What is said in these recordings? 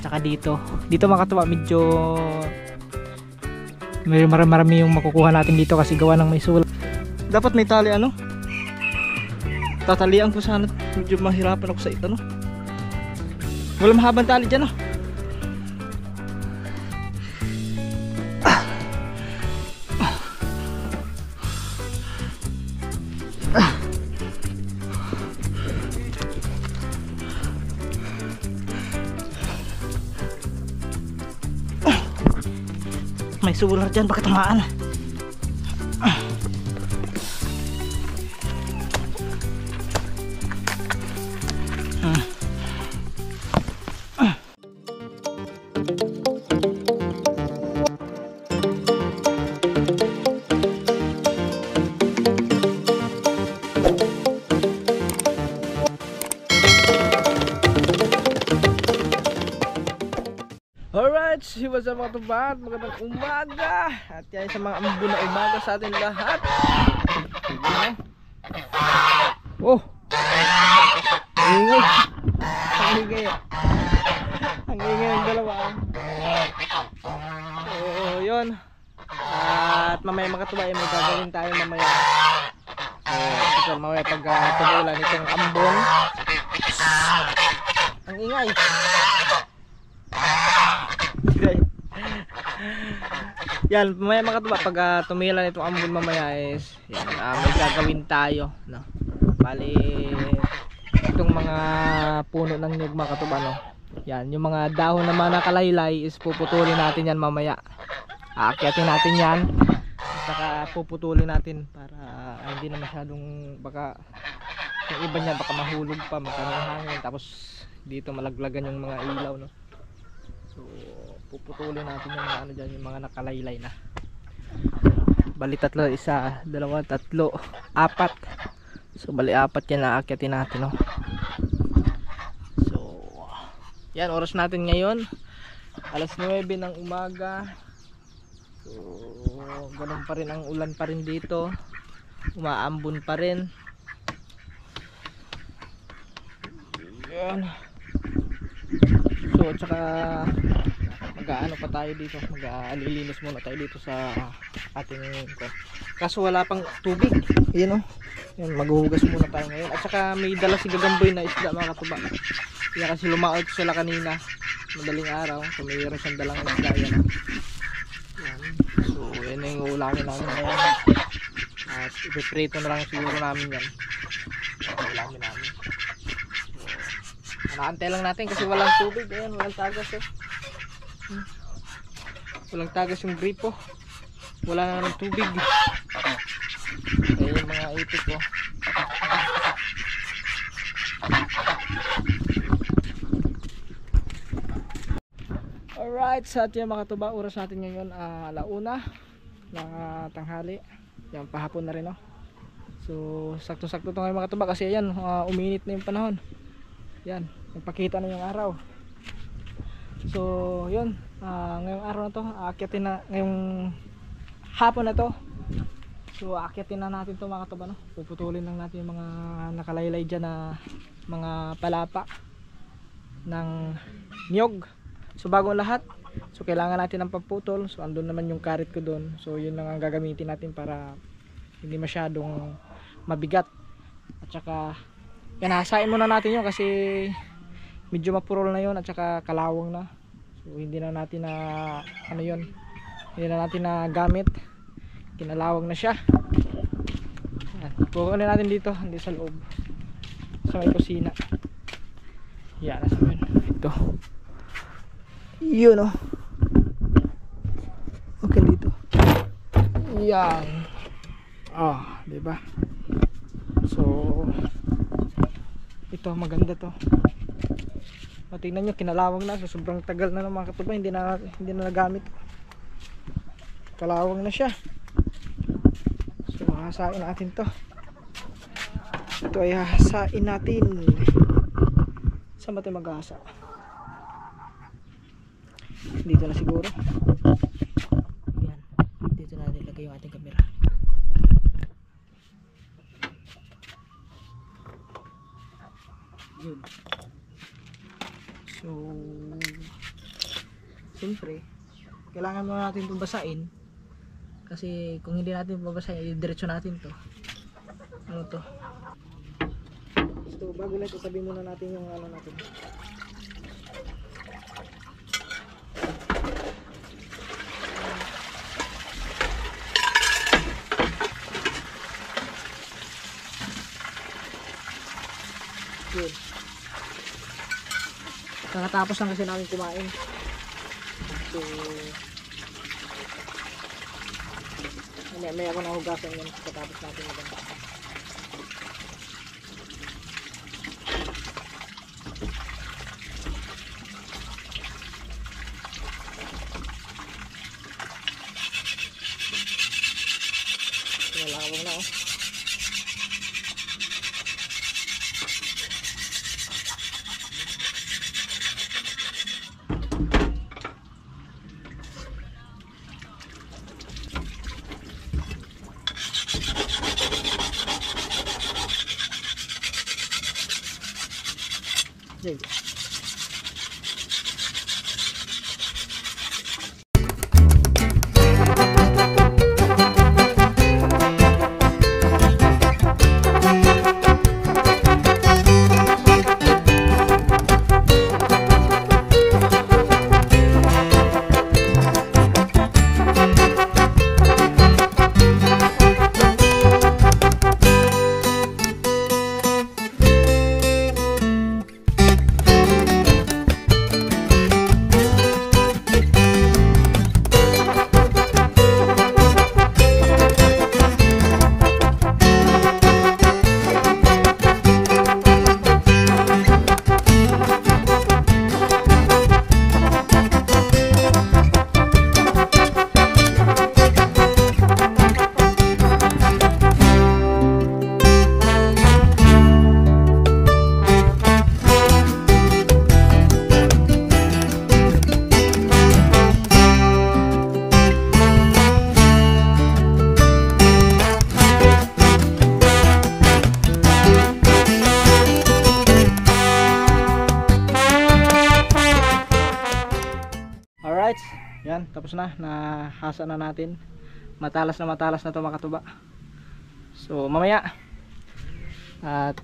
Saka dito mga katuba medyo marami yung makukuha natin dito kasi gawa ng may sulat. Dapat may tali ano? Tatalian ko sana, medyo mahirapan ako sa ito no. Wala mahabang tali dyan no. May sular dyan, baka tamaan. Alright, what's up mga tubat? Magandang umaga. At yan sa mga ambo na umaga sa atin lahat. Oh! Ingay! Ang ingay! Ang ingay ng dalawa. So, yun. At mamaya mga tubat, may gagawin tayo mamaya. So, mamaya pag tumulan itong ambon. Ang ingay! Yan, mamaya mga katuba, pag tumilan itong ambon mamaya is yan, may gagawin tayo no? Bali itong mga puno ng niyog mga katuba no? Yan, yung mga dahon na mga nakalaylay is puputulin natin yan mamaya. Aakyatin natin yan at saka puputulin natin para hindi na masyadong baka yung iba niya baka mahulog pa magkahangin tapos dito malaglagan yung mga ilaw no? So puputulin natin yung mga ano dyan, yung mga nakalaylay na. Bali tatlo, isa, dalawa, tatlo, apat. So bali apat yan na aakyatin natin no? So yan, oras natin ngayon alas 9 ng umaga. So ganun pa rin, ang ulan pa rin dito, umaambon pa rin. Yan. So at saka mag-aano pa tayo dito, mag-alilinis muna tayo dito sa ating kaso wala pang tubig. Ayan o, yan, maghuhugas muna tayo ngayon. At saka may dala si Gagamboy na isda mga katuba. Yan kasi lumaot sila kanina madaling araw, so may rin siyang dalang isda yan. Yan. So yan yung ulamin namin ngayon at ipiprito na lang siguro namin yan. Ulamin namin. Naantay lang natin kasi walang tubig. Ayan, walang tagas eh. Walang tagas yung gripo. Wala na ng tubig. Ayan yung mga ipit ko. Alright, sa atin mga tuba, oras natin ngayon alauna ng tanghali. Yan, pahapon na rin no? So sakto-sakto ito ngayon mga tuba kasi ayan, uminit na yung panahon. Yan, nagpakita na yung araw. So yun, ngayong araw na to aakyatin na, ngayong hapon na to, so aakyatin na natin to mga katuba no? Puputulin lang natin yung mga nakalaylay dyan na mga palapa ng niyog. So bago lahat, so kailangan natin ng pamputol. So andun naman yung karit ko doon. So yun lang ang gagamitin natin para hindi masyadong mabigat. At saka yan, hasain muna natin yun kasi medyo mapurol na yun at saka kalawang na. So hindi na natin na ano yun, hindi na natin na gamit, kinalawang na siya. Kukunin natin dito, hindi sa loob, sa may kusina. Yan, nasa yun, ito yun o. Okay dito. Yan. Diba? So ito maganda to. Tingnan nyo, kinalawang na. So sobrang tagal na ng mga katuba, hindi na nagamit. Kalawang na siya. So hahasain natin to. Ito ay hahasain natin. Saan ba tayo maghahasa? Dito na siguro. Yan. Dito na natin lagay yung ating camera. Yun. So kailangan muna natin itong basain. Kasi kung hindi natin babasahin, diretso natin to. Ano to? So bago nito, sabihin muna natin yung ano natin. Good. Kakatapos lang kasi namin kumain. So may ako nahugasan yun pagkatapos natin maganda. Nalakabang na oh. There you go. Alright, yan, tapos na, nahasa na natin. Matalas na to mga katuba. So mamaya at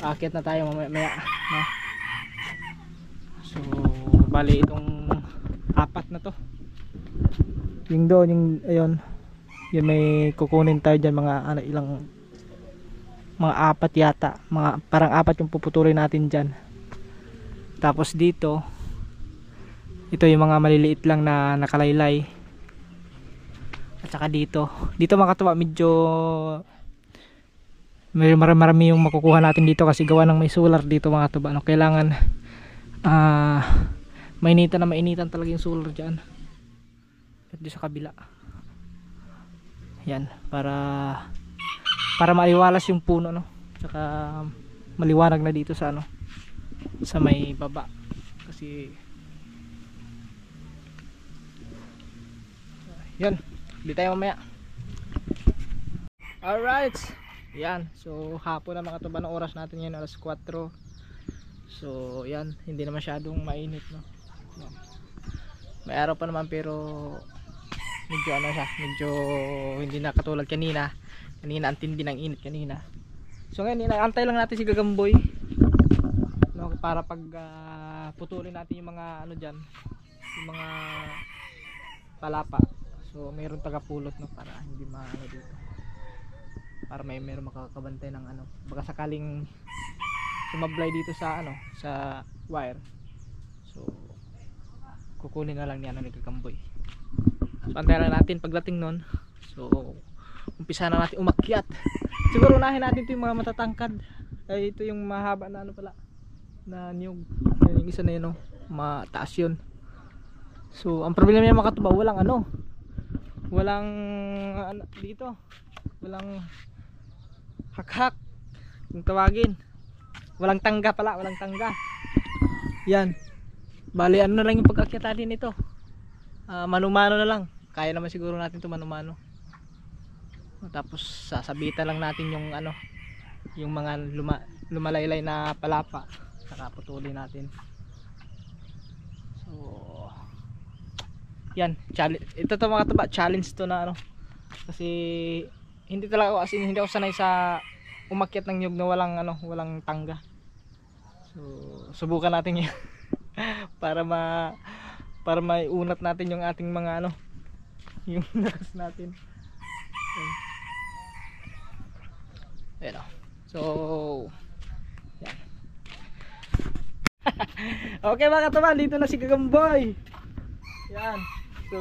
aakyat na tayo mamaya, no? So bali itong apat na to, yung doon, yung ayun, yun may kukunin tayo dyan, mga ano, ilang, mga apat yata, mga parang apat yung puputulin natin dyan. Tapos dito, ito yung mga maliliit lang na nakalaylay. At saka dito mga katuwa, medyo marami yung makukuha natin dito kasi gawa ng may solar dito mga katuwa, no? Kailangan mainitan talaga yung solar dyan. At dito sa kabila, yan, para maiwalas yung puno, no? Saka maliwanag na dito sa ano, sa may baba, kasi yan, hindi tayo mamaya. Alright, yan, so hapon na mga tuba, ng oras natin ngayon alas 4. So yan, hindi na masyadong mainit, no? May araw pa naman, pero medyo ano siya, medyo hindi na katulad kanina ang tindi ng init kanina. So ngayon, inaantay lang natin si Gagamboy, no, para pag putulin natin yung mga ano dyan, yung mga palapa. So mayroon tagapulot, no, para hindi maano dito, para mayroon makakabantay ng ano, baka sakaling sumablay dito sa ano, sa wire. So kukunin na lang niya ni Gagamboy. So antayin lang natin pagdating nun. So umpisa na natin umakyat. Siguro unahin natin ito yung mga matatangkad. Ay, ito yung mahaba na ano pala, na niyog. Yung isa na yun, no, mataas yun. So ang problema niya mga katuba, walang ano, dito, walang hakhak kung tawagin, walang tangga pala, walang tangga. Yan, bali ano na lang yung pag-akyat natin ito, mano-mano na lang. Kaya naman siguro natin ito mano-mano. Tapos sasabitan lang natin yung ano, yung mga lumalaylay na palapa, saka putulin natin. So Yan, challenge. Ito to mga katuba, challenge to na ano. Kasi hindi talaga ako, as in, hindi ako sanay sa umakyat ng nyug na walang ano, walang tangga. So, subukan natin 'yan para maiunat natin yung ating mga ano, yung lakas natin. Ayan o. So yan. Okay mga katuban, dito na si Gagamboy. Yan. So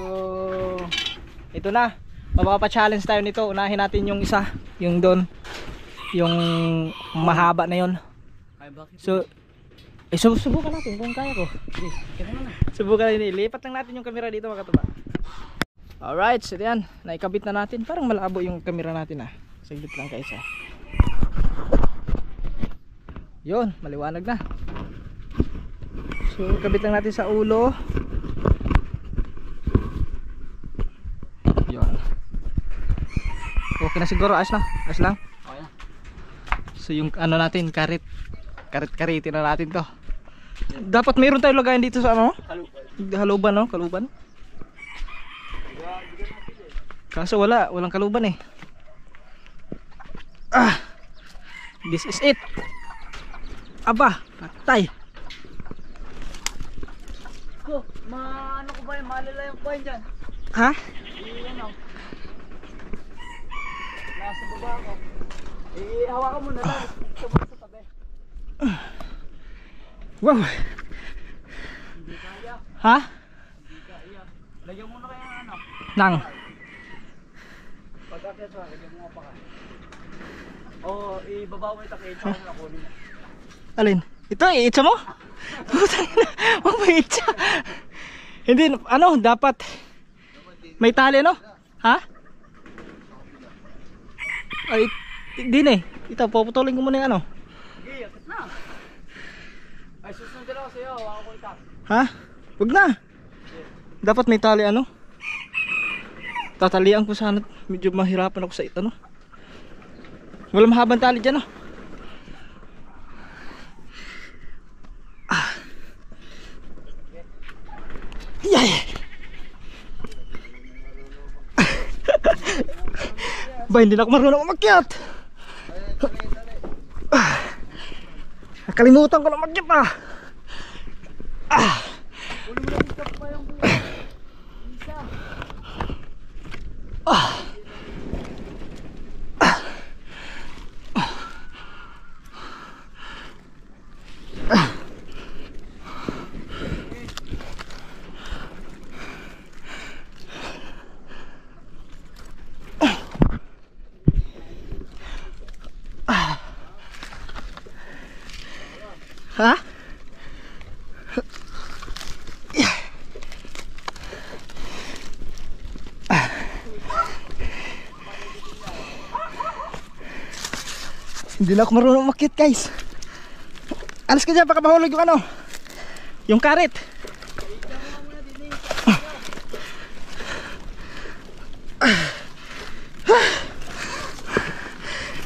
ito na, mapapa-challenge tayo nito. Unahin natin yung isa, yung doon, yung mahaba na yon. So subukan natin kung kaya ko. Subukan natin, ilipat lang natin yung camera dito mga katuban. Alright, so yan, naikabit na natin. Parang malabo yung camera natin ah. Saglit lang kaisa. Yun, maliwanag na. So kabit lang natin sa ulo. Yun. Okay na siguro, ayos na. Ayos lang. Okay na. So yung ano natin, karit-karitin na natin to. Dapat mayroon tayong lagayan dito sa ano? Haluban, no? Kaluban. Kaso walang kaluban eh. This is it. Aba, patay. Ko, ano ko ba yung malala yung coin dyan? Ha? Ano? Nasa baba ako. Hawakan mo na lang. Sabay sa tabi. Wow. Hindi kaya. Ha? Hindi kaya. Lagyan mo na kaya ng ano? Nang. Pag-akit sa, lagyan mo pa ka. O, ibaba mo yung takit. Saka mo na kunin. Alin? Ito, iitsa mo? Huwag mo iitsa. Hindi, ano, dapat may tali, no? Ha? Ay, hindi eh. Ito, puputulin ko muna yung ano. Sige, akit na. Ay, susunod na ako sa'yo. Hawakan ko itak. Ha? Huwag na. Dapat may tali, ano? Tatalian ko sana. Medyo mahirapan ako sa ito, no? Wala mahabang tali dyan, no? Yay! Ba, hindi na ako marunong umakyat. Nakalimutan ko na umakyat ah. Uli mo lang itak pa yung isa. Ha? Hindi na ako marunong umakyat guys. Alas ka dyan, baka mahulog yung ano, yung karet.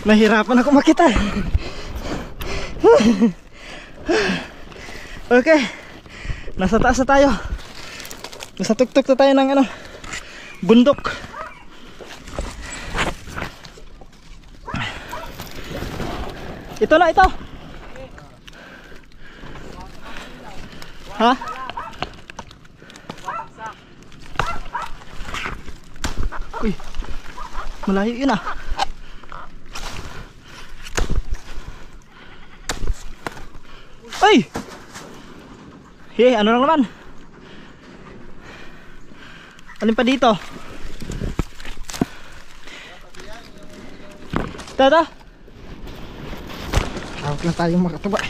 Nahirapan ako makita. Okay, nasa taas na tayo. Nasa tuktok na tayo ng ano, bundok. Ito na ito. Ha? Uy, malayo yun ah. Ay! Hey, ano lang naman? Alin pa dito? Tada! Hawak na tayong makatuba.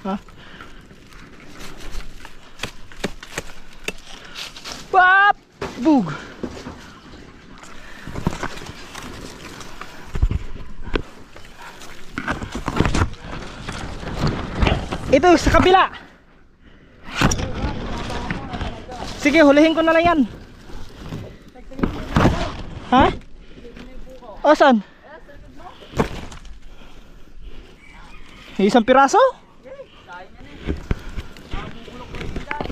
Ha? Pap! Bug! Ito sa kabila. Sige, hulihin ko na lang yan. Ha? O, saan? Isang piraso? Sayang yan eh. Nakabubulok ko yung bilan.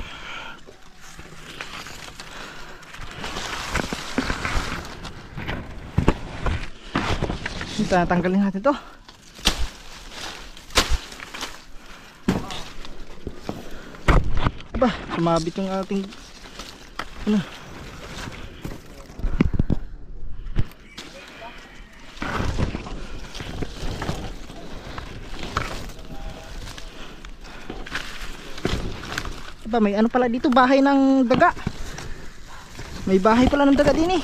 Tatanggalin natin to. Aba, sumabit yung ating ano. Aba, may ano pala dito, bahay ng daga. May bahay pala ng daga din eh.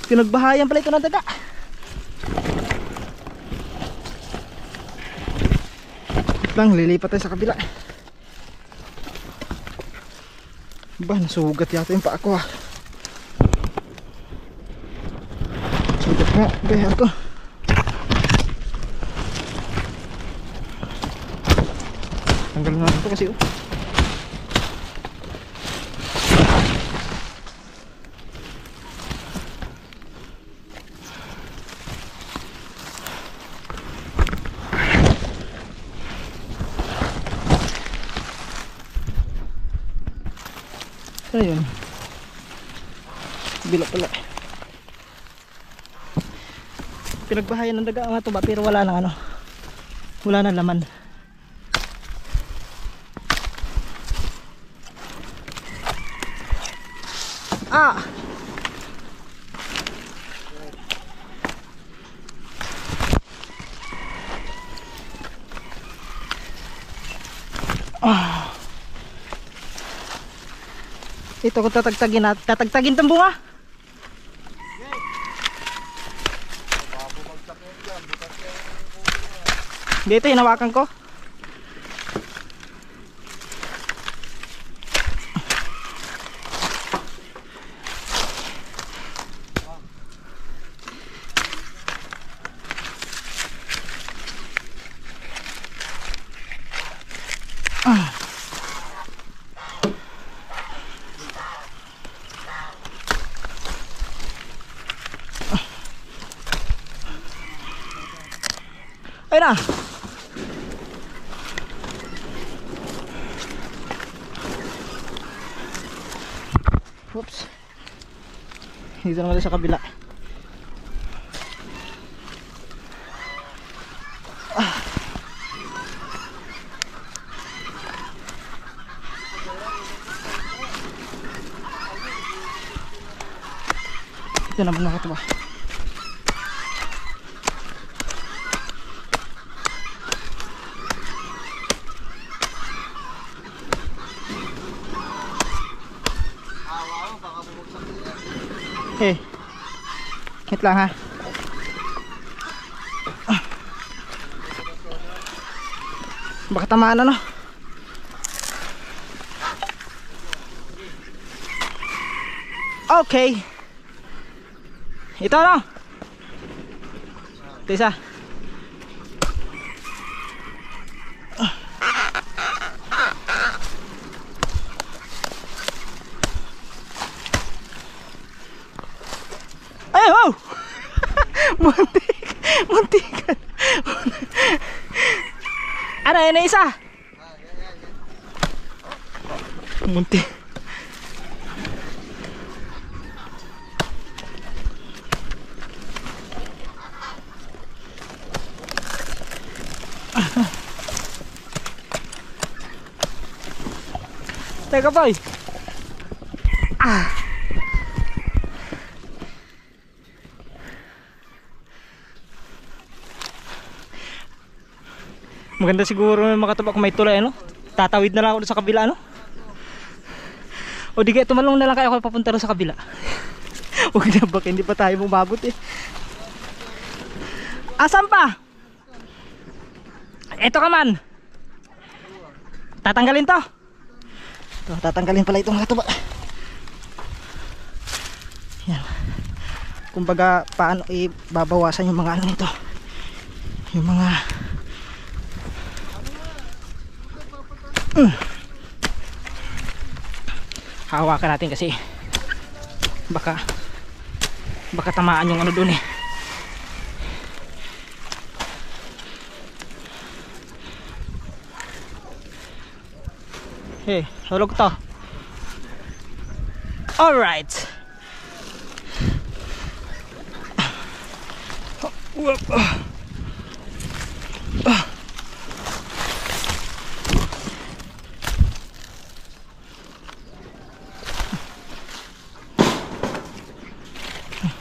Pinagbahayan pala ito ng daga. Lang, lilipat tayo sa kabila. Ba, nasugat yata yung paa ko ah. Sugat nga, behar ko. Tanggalin natin ito kasi oh. Ano yun? Bila pala. Pinagbahayan ng daga nga ito ba, pero wala nang ano, wala nang laman. Ah! Ah! Ito kung tatagtagin natin, tatagtagin itong bunga. Dito hinawakan ko. Ayun na. Oops. Dito naman sa kabila. Ito naman nakatawa. Eh, hit lang ha. Baka tamaan ano. Okay. Ito ano. Ito isa. Ay, wow! Muntik! Muntikan! Ano, yun na isa? Muntik. Teka boy. Maganda siguro makatubak kung may tulay ano. Tatawid na lang ako sa kabila ano. O di kaya tumalong na lang kayo papunta rin sa kabila. Huwag na baka hindi pa tayo bumabot eh. Asan pa? Eto ka man. Tatanggalin to. Ito, tatanggalin pala itong mga tuba. Yan. Kumbaga paano ibabawasan yung mga ano nito. Yung mga Hawakan natin kasi baka tamaan yung ano dun eh. Hey, hulog to. Alright.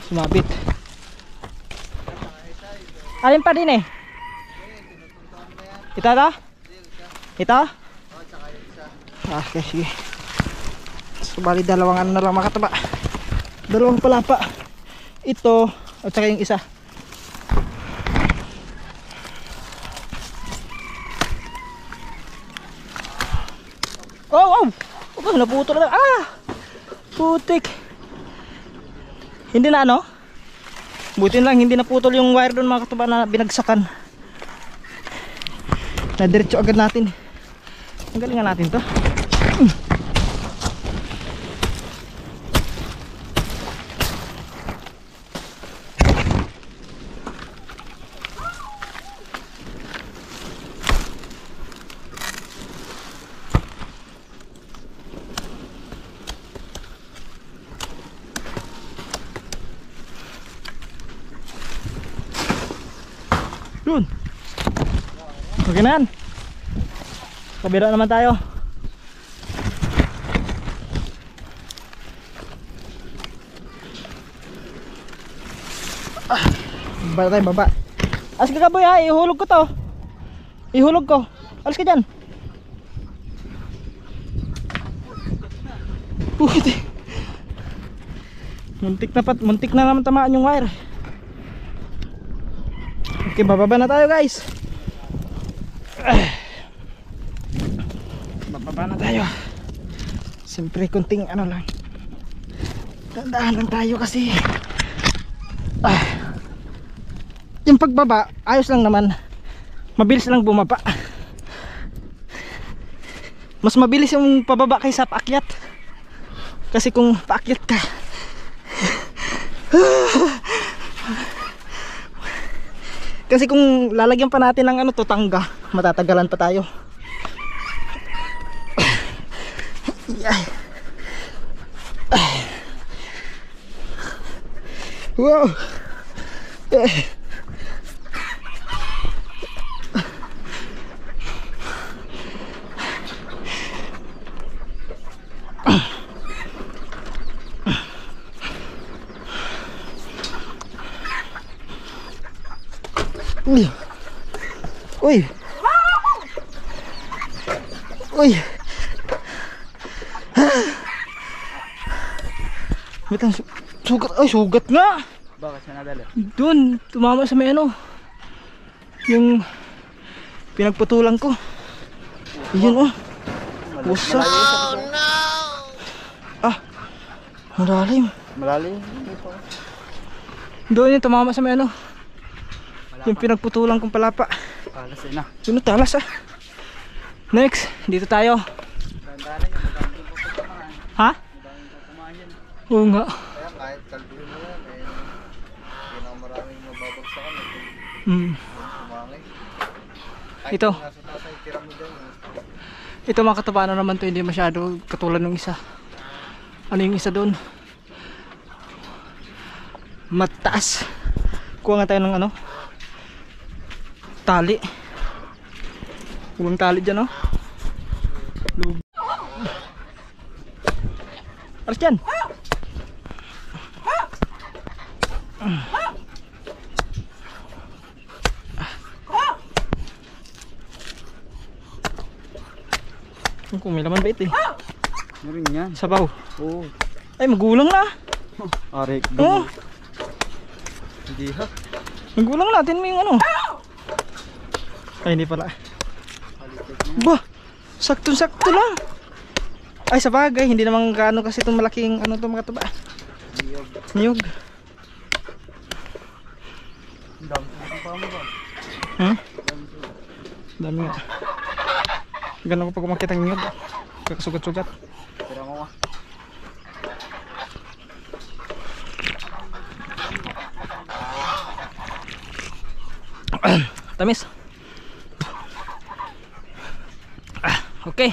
Sumabit. Alin pa din eh? Ito to? Ito? Okay, sige. So bali dalawang ano na lang mga kataba. Dalawang palapa. Ito at saka yung isa. Oh, oh! Oh, naputol na. Ah! Putik. Hindi na ano? Buti lang hindi naputol yung wire doon mga kataba na binagsakan. Nadiretso agad natin. Ang galingan natin to. Yun. Okay na yan. Kabila naman tayo. Baba tayo, baba. Alas ka boy ha, ihulog ko to. Ihulog ko. Alas ka dyan. Puti. Muntik na naman tamaan yung wire. Okay, bababa na tayo guys. Bababa na tayo. Siyempre kunting ano lang. Tandaan lang tayo kasi yung pagbaba ayos lang naman. Mabilis lang bumaba. Mas mabilis yung pababa kaysa paakyat. Kasi kung paakyat ka kasi kung lalagyan pa natin ng ano to tangga, matatagalan pa tayo. Wow. Uy. Uy. Uy. Mitang sugat. Ay, sugat nga. Bakit siya nadali? Doon, tumama sa may ano. Yung pinagputulan ko. Yun oh. Usa. Oh no. Ah. Malalim. Malalim. Doon yung tumama sa may ano. Yung pinagputulan kong palapa. Talas na. Yun, talas ah. Next, dito tayo. Ha? Oo nga. Kaya kahit kalbihin mo yan, hindi na maraming mababagsakan. Ito. Nasa tasay, tira mo dyan. Ito mga kataba naman to, hindi masyado katulad ng isa. Ano yung isa doon? Mataas. Kuha nga tayo ng ano? Tali. Huwag tali dyan oh. Aras dyan. Kung may laman bait eh. Meron yan. Sabaw. Oo. Ay magulang na. Arik. Oh. Hindi ha. Magulang natin mo yung ano. Ay hindi pala. Bah, saktong-sakto lang. Ay sa bagay, hindi naman gaano kasi itong malaking ano itong mga tuba. Niyog. Dami pa mo ba? Dami nga. Ganun ko pag makita ng niyog. Kakasugat-sugat. Tira mo Tamis. Okay.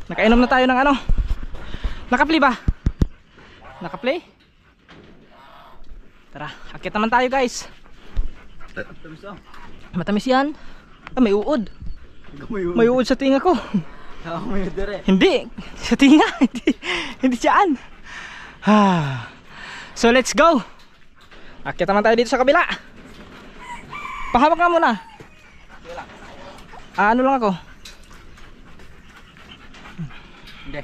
Nakainom na tayo ng ano. Naka-play ba? Naka-play? Tara, akit naman tayo guys. Matamis yan. May uod. May uod sa tinga ko. Hindi. Sa tinga. Hindi dyan. So let's go. Akit naman tayo dito sa kabila. Pahawak nga muna. Ano lang ako. Hindi.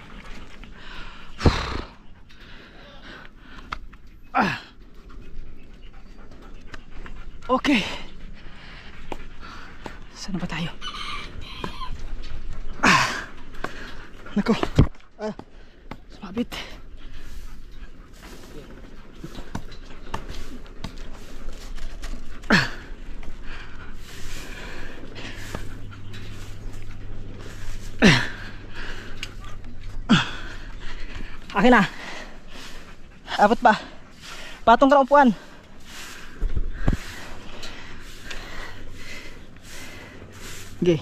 Okay. Saan ba tayo? Nako. Sumabit. Akin na. Abot pa. Patong ka ng upuan. Okay.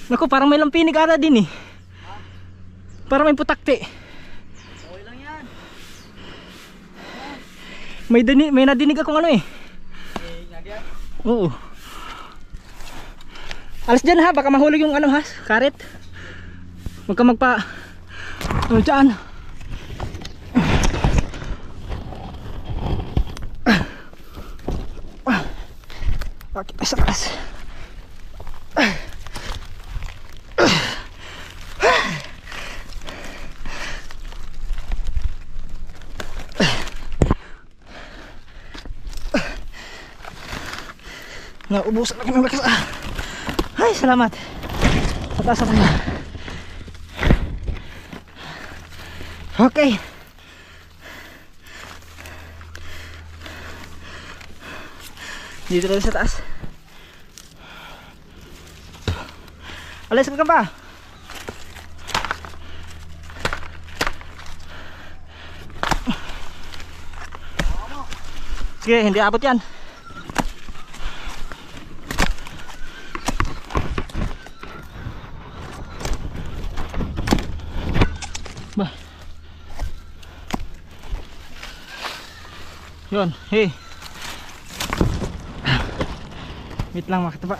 Naku, parang may lampinig ata din eh. Parang may putakti. Okay lang yan. May nadinig akong ano eh. Nagyan? Oo. Alas dyan ha, baka mahulog yung ano ha, karet. Huwag ka magpa ano dyan. Bakit sa taas? Naubusan ako ng lakas. Ay, salamat. Sa taas na tayo. Okay. Dito tayo sa taas. Alis ka ba? Sige, hindi abot yan. Ba. Yun, hey. Wait lang, makita pa.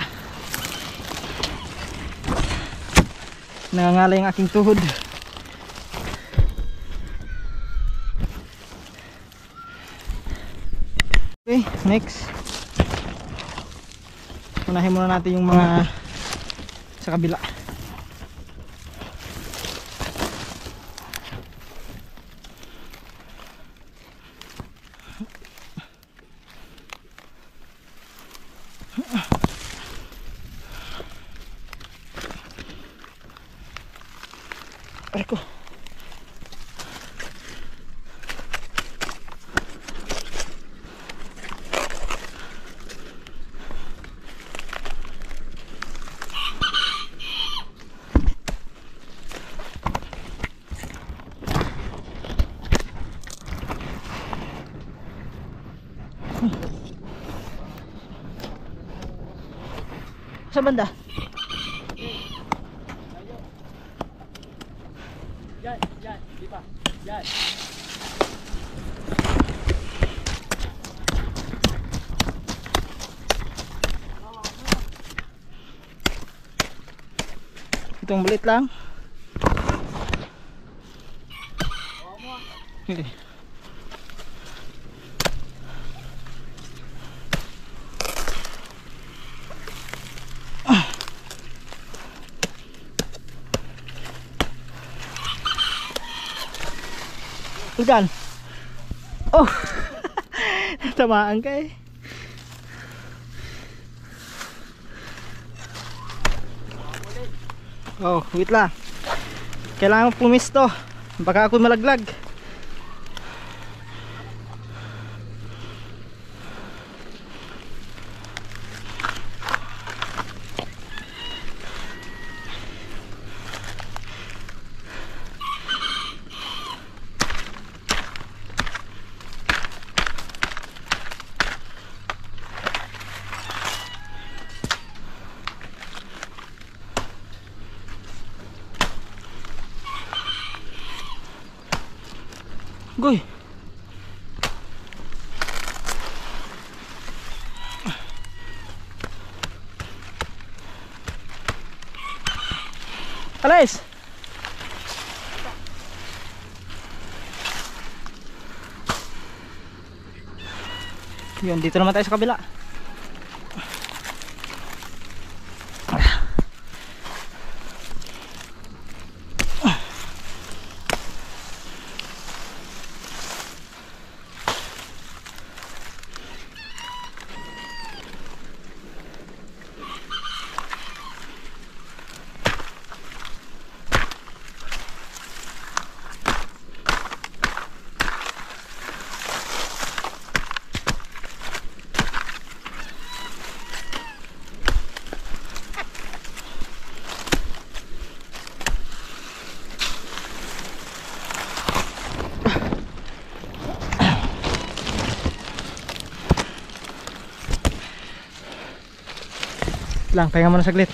Nangangalay ang aking tuhod. Okay, next. Unahin muna natin yung mga sa kabila. Arko. Sa banda? Yan, yan, di pa. Yan. Itong balit lang. Hindi. Hujan. Oh. Tamaan ka eh. Oh, wait lang. Kailangan pumisto. Baka ako malaglag. Goy. Alis. Yun, dito naman tayo sa kabila. Lang, pahinga muna saglit.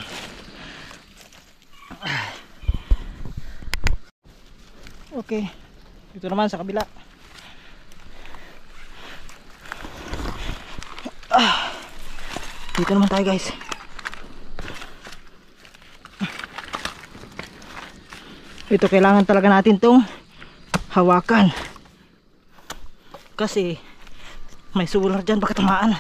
Okay, dito naman sa kabila. Dito naman tayo guys. Ito kailangan talaga natin tong hawakan. Kasi may sular dyan baka tamaan.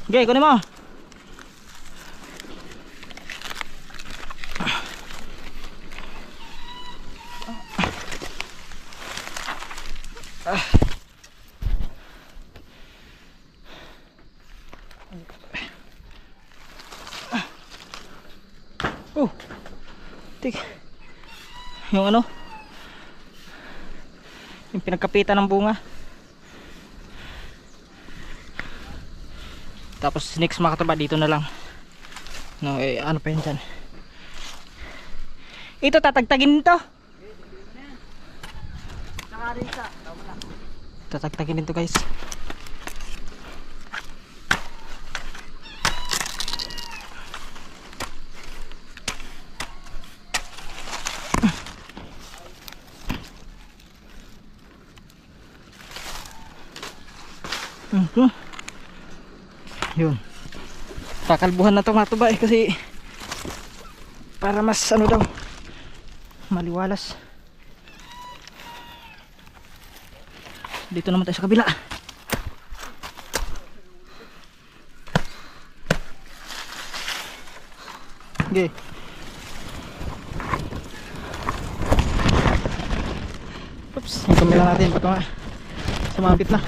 Okay, kunin mo. Tik. Yung ano? Yung pinagkapitan ng bunga. Tapos next mga katuba dito na lang. No, ano pa yun dyan? Ito tatagtagin nito. Tatagtagin nito guys. Yun. Kakalbuhan na ito mga tuba kasi para mas ano daw maliwalas. Dito naman tayo sa kabila. Okay. Oops, yung kamera natin baka nga sumabit na.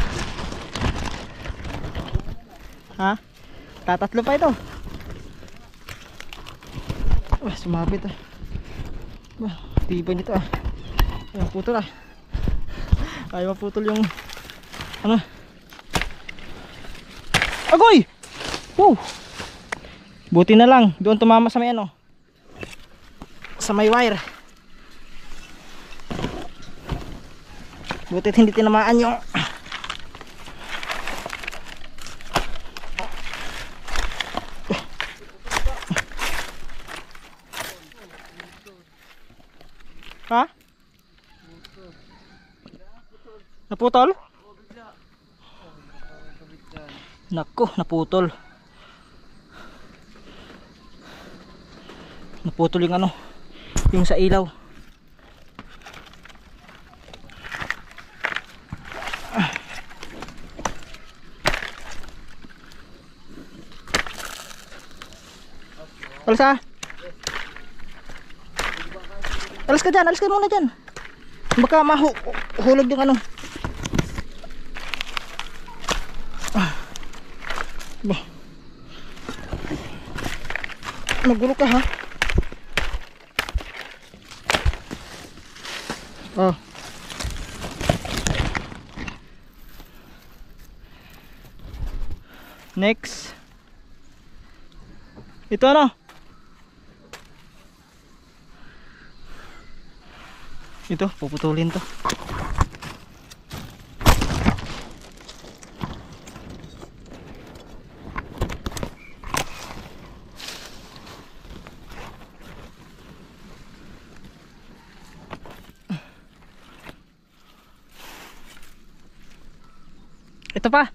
Ha? Tatatlo pa ito. Sumabit ah. Tibay nito ah. Ayaw putol ah. Ayaw putol yung ano. Agoy! Wow! Buti na lang doon tumama sa may ano, sa may wire. Butit hindi tinamaan yung ha? Naputol? Nako, naputol. Naputol yung ano, yung sa ilaw. Alas ah. Alas ka dyan, alas ka muna dyan. Baka mahulog yung ano. Bah. Magulo ka ha. Oh. Next. Ito ano? Ito, puputulin to. Ito pa.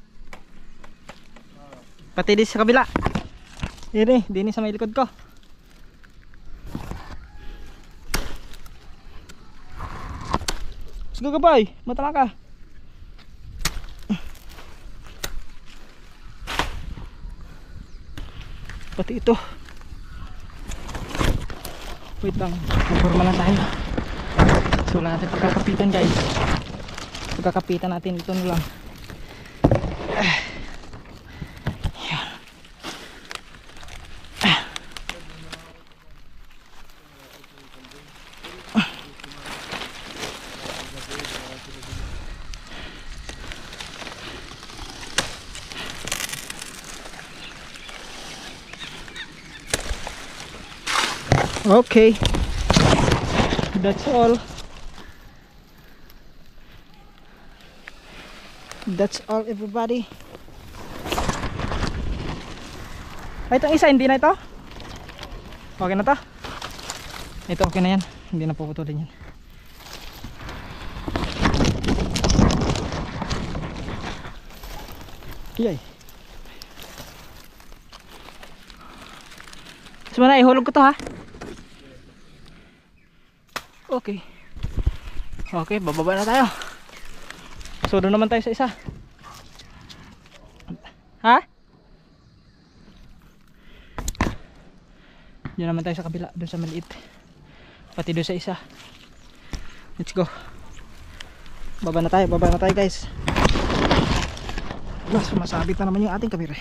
Pati din sa kabila. Dini sa may likod ko. Sige ka boy, matala ka. Pati ito. Wait lang, magporma lang tayo. So wala natin pagkakapitan guys. Pagkakapitan natin ito na lang. Okay, that's all. That's all everybody. Ay, itong isa hindi na ito? Okay na to? Ito okay na yan. Hindi na puputulin yan. Yay. Semana ihulog ko to ha. Okay. Okay, bababa na tayo. So doon naman tayo sa isa. Ha? Doon naman tayo sa kabila, doon sa maliit. Pati doon sa isa. Let's go. Baba na tayo guys. Mas sumasabit na naman yung ating kamera.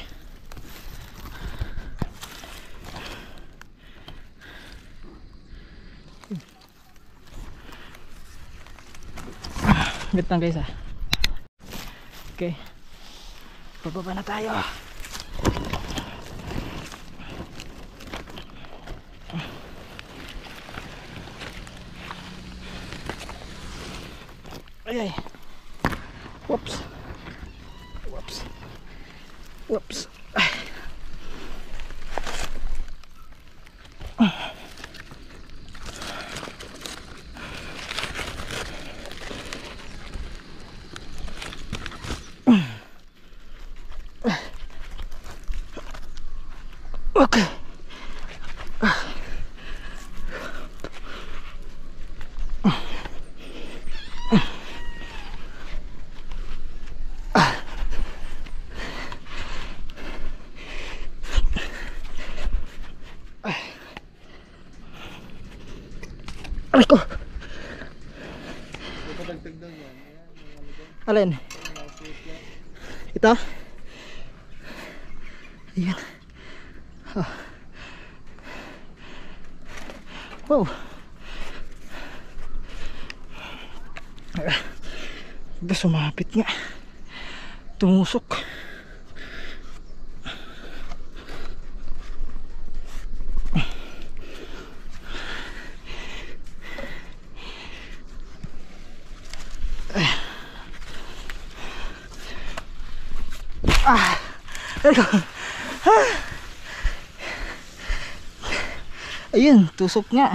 Wait lang guys ha. Okay. Bababa na tayo. Ay ay. Whoops. Whoops. Whoops. Okay. Aray ko. Alin? Ito? Ayan. Oh. Wow. Sumapit nga. Tumusok. Ayun, tusok nga.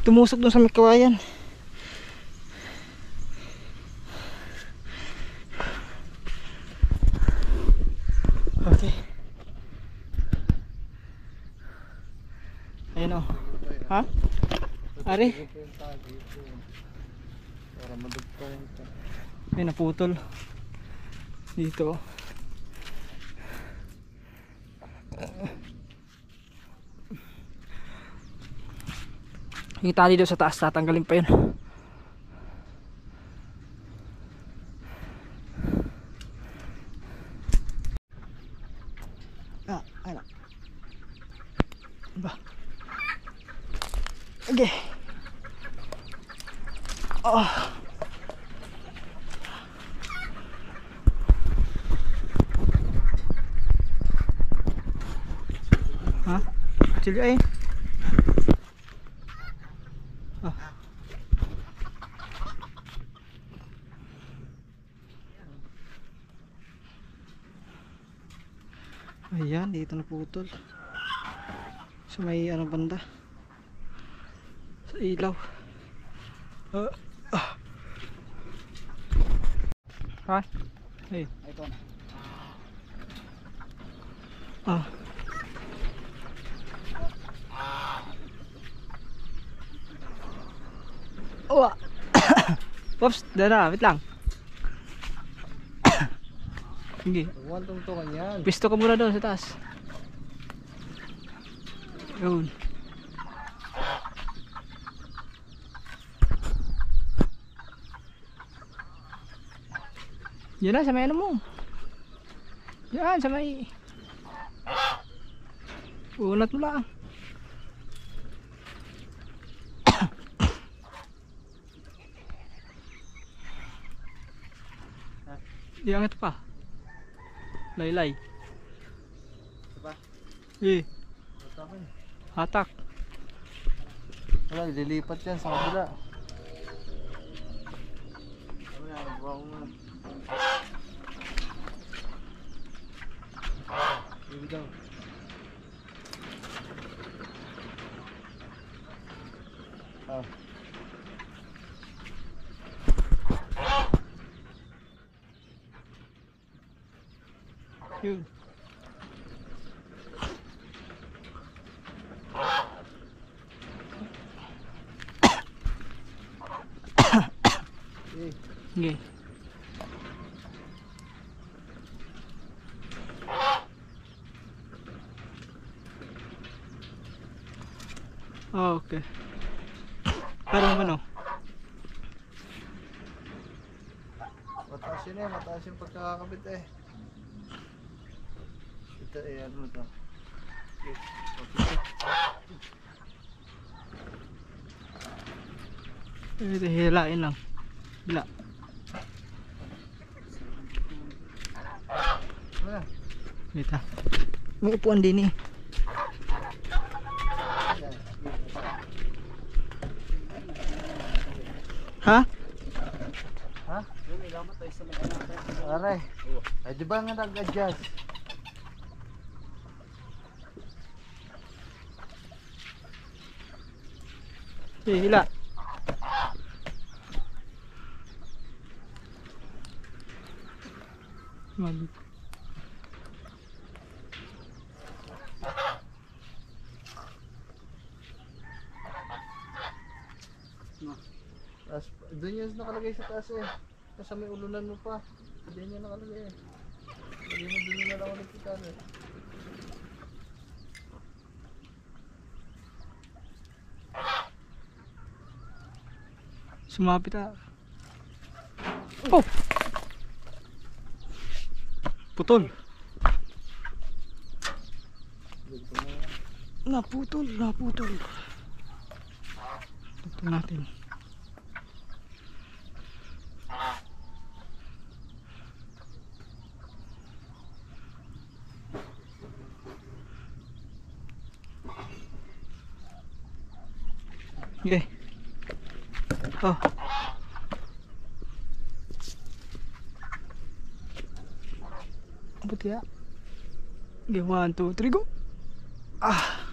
Tumusok dun sa may kawayan. Okay. Ayun o. Ha? Ari? Ay, naputol. Dito. Yung tali doon sa taas, tatanggalin pa yun. Ayun. Ba. Okay. Oh. kutsilyo eh. Ah. Ayan, dito na putol. Sa may ano banda. Sa ilaw. Ha? Hey. Ito na. Ah. Owa. Pops, dara, wait lang. Sige. Huwag tungtungan yan. Pisto ka muna doon sa taas. Yun. Yan na, sa may ano mo. Yan, sa may... Unat mo lang. Iangat pa. Laylay. Diba? Eh, Matakin. hatak. Wala, ililipat yan sa kabila. Wala, nagawa ko nga. Here we go. Oh. Yun. Eh, Sige. Okay. Parang ano? mataas yun eh, mataas yung pagkakakabit eh. Ito eh, ano to? Okay. Ito, hilain lang. Hila. Wala. Wait ha. May upuan din eh. Yan. Ha? Ha? Yung ilamat tayo sa mga natin. Aray. Ay, di ba nga nag-adjust? Eh, hila. Mabit. Tapos, doon yung nakalagay sa taas eh. Kasi may ulunan mo pa. Doon yung nakalagay eh. Hindi mo doon na lang ulit kita eh. Sumapit ah. Oh! Putol. Naputol, naputol. Ito natin. Okay. Oh. Buti ya. Okay, 1, 2, 3, go. Ah.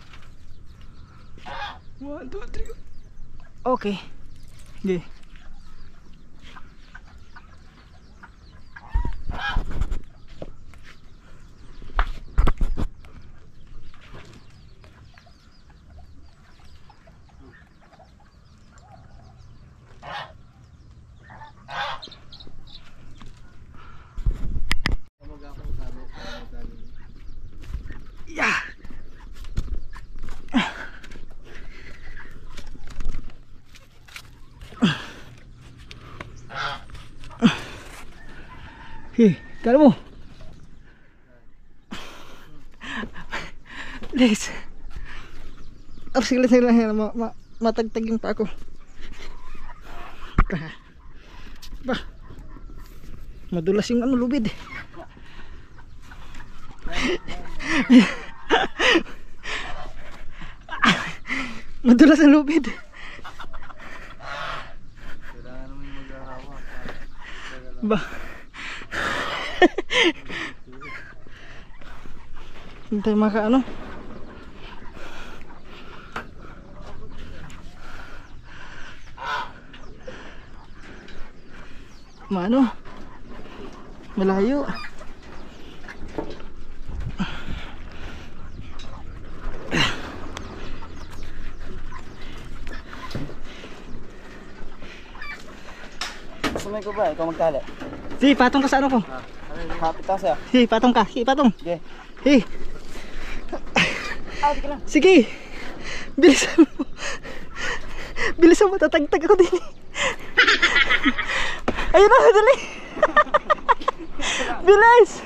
1, 2, 3, go. Okay. Okay. Yeah. Hey, kala mo. Please. Sige lang yan, matagtagin pa ako. Ba. Madulas yung ano, lubid. Madulas ang lubid. Kailangan naman yung maghahawak. Ba? Hindi tayo maka ano. Mano? Malayo. Sumay ko ba? Ikaw magtali. Si, patong ka sa ano ko. Kapit ako sa'yo. Si, patong ka. Si, patong. Sige. Si. Sige. Bilisan mo. Bilisan mo, tatagtag ako din. Ayun na, dali. Bilis.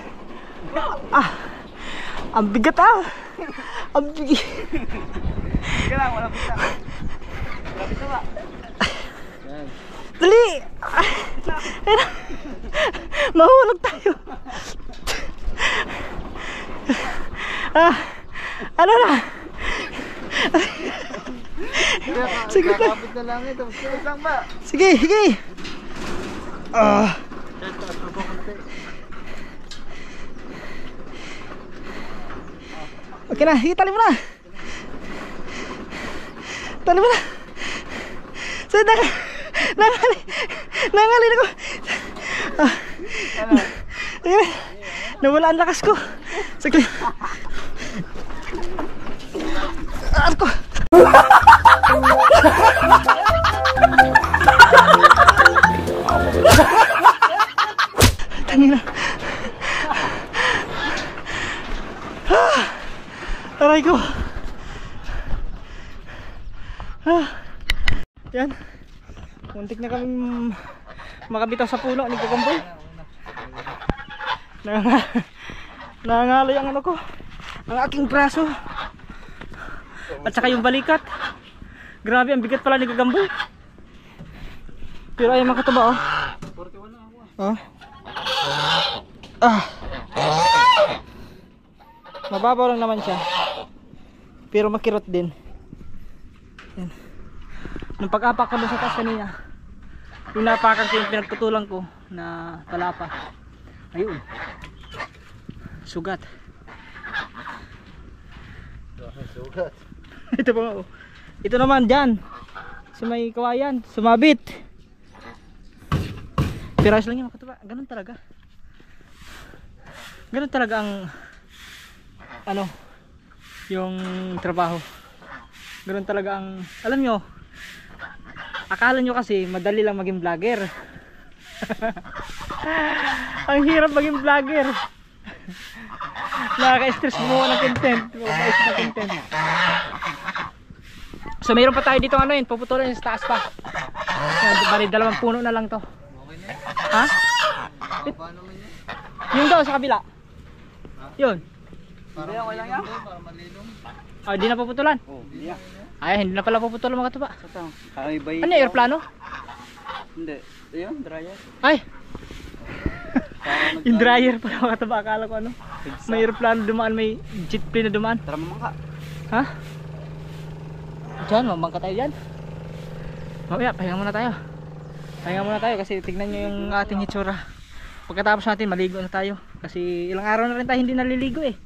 Ang bigat Ang bigat. Sige lang, wala pita. Wala pita ba? Yan. Dali. Ayun na. Mahulog tayo. Ano na? Sige pa. Kakapit na lang ito. Sige lang ba? Sige, sige. Okay na, sige, tali mo na. Tali mo na. Sige, nangalin ako. Sige, nawala ang lakas ko. Sige. Ako. Tangina. Aray ko. Yan. Muntik na kaming makabitaw sa puno ni Kakamboy. Nangangalay ang ano ko. Ang aking braso. At saka yung balikat. Grabe, ang bigat pala ni Kakamboy. Pero ay makatuba 41 na ako. Mababaw lang naman siya. Pero makirot din. Yan. Nung pag-apak ko dun sa taas kanina, yung napakan ko yung pinagputulan ko na talapa. Ayun. Sugat. Sugat. Ito pa nga Ito naman dyan. Sa may kawayan. Sumabit. Pero ayos lang yun makatuba. Ganun talaga. Ganun talaga ang ano yung trabaho. Ganun talaga ang alam nyo. Akala nyo kasi madali lang maging vlogger. Ang hirap maging vlogger. Nakaka-stress gumawa ng content. So mayroon pa tayo dito ano yun, puputulan sa taas pa. Bali, 2 puno na lang to. Okay na. Ha? Paano naman yan? Yung daw sa kabila. Yun. Para okay lang yan? Para malilong. Ah, di na puputulan. Oh, yeah. Ay, hindi na pala puputulan mga tuba. Kakaiba Ano, aeroplano? Hindi. Ayun, dryer. Ay! Yung dryer pala mga tuba. Akala ko ano. May aeroplano dumaan, may jet plane na dumaan. Tara mamangka. Ha? Diyan, mamangka tayo dyan. Mamaya, pahinga muna tayo. Pahinga muna tayo kasi tignan nyo yung ating hitsura. Pagkatapos natin, maligo na tayo. Kasi ilang araw na rin tayo hindi naliligo eh.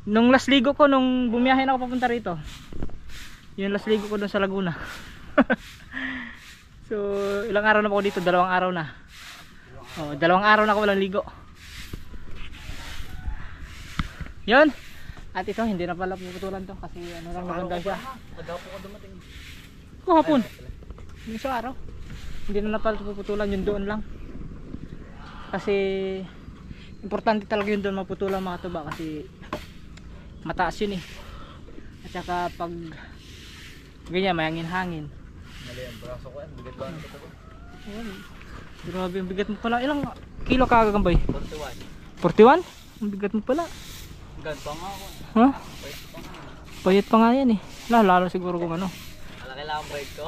Nung last ligo ko, nung bumiyahin ako papunta rito, yung last ligo ko dun sa Laguna. So, ilang araw na po dito? 2 araw na. Oh, 2 araw na ako walang ligo. Yun. At ito, hindi na pala puputulan to kasi ano lang maganda siya. Kadapo ko dumating. Kahapon. Yung sa araw. Hindi na pala puputulan, yun doon lang. Kasi importante talaga yun doon maputulan mga tuba kasi mataas yun eh. At saka pag ganyan may hangin-hangin. Mali ang braso ko yan. Bigat ba ito ko? Grabe ang bigat mo pala. Ilang kilo ka Gagambay? 41. 41? Ang bigat mo pala. Ganto nga ako. Ha? Payat pa nga yan eh. Lalo siguro kung ano. Wala kailangan break ko.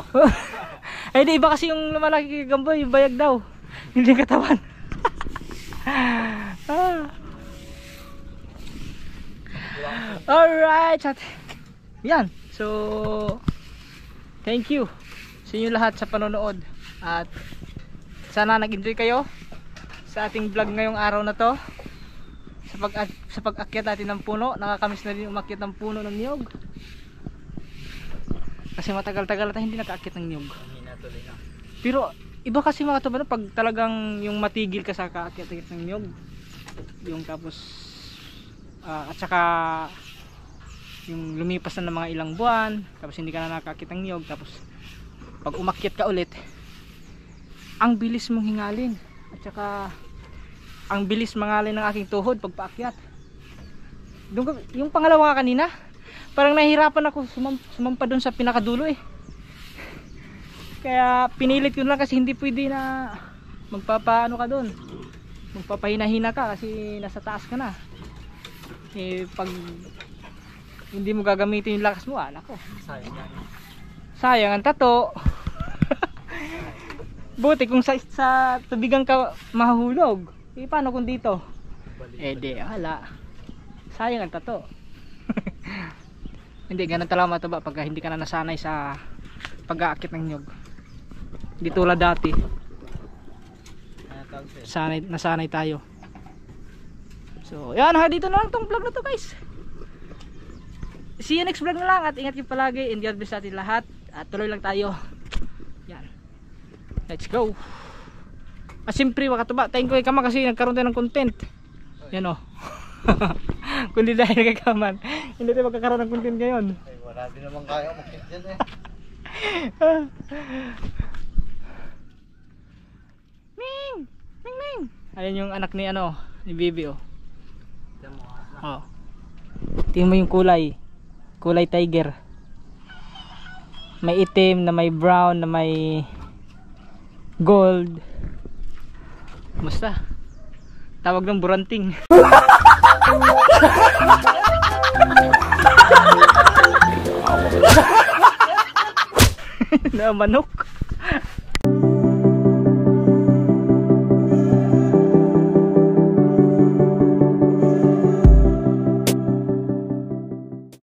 Ay di iba kasi yung lumalaki kay Gagambay, yung bayag daw. Hindi katawan. Alright, yan. So thank you sa inyo lahat sa panonood at sana nag-enjoy kayo sa ating vlog ngayong araw na to. Sa pag-akyat natin ng puno, nakakamiss na din umakyat ng puno ng niyog. Kasi matagal-tagal na hindi nakaakyat ng niyog. Pero iba kasi mga katuba pag talagang yung matigil ka sa kaakyat ng niyog. Yung tapos at saka yung lumipas na ng mga ilang buwan, tapos hindi ka na nakaakyat ng niyog, tapos pag umakyat ka ulit, ang bilis mong hingalin. At saka ang bilis mangalin ng aking tuhod pag paakyat. Yung pangalawa kanina, parang nahihirapan ako sumampa doon sa pinakadulo eh. Kaya pinilit ko lang kasi hindi pwede na magpapaano ka doon. Magpapahina-hina ka kasi nasa taas ka na. Eh pag hindi mo gagamitin yung lakas mo, ko. Sayang ang tato. Buti kung sa tubigan ka mahulog. Eh paano kung dito? Eh di, hala. Sayang ang tato. Hindi, ganun talaga mataba pag hindi ka na nasanay sa pag-aakit ng nyug. Hindi tulad dati. Nasanay tayo. So, yan ha, dito na lang tong vlog na to guys. See you next vlog na lang at ingat kayo palagi and God bless natin lahat at tuloy lang tayo. Yan. Let's go. At siyempre mga katuba, thank you kay Kama kasi nagkaroon tayo ng content. Yan o. Kundi dahil kay Kaman, hindi tayo magkakaroon ng content ngayon. Ay, wala din naman kaya makit yan eh. Ming! Ming Ming! Ayan yung anak ni ni Bibi oh. Oh. Tingnan mo yung kulay. Kulay tiger. May itim na may brown na may gold. Basta tawag ng buranting. Na manok.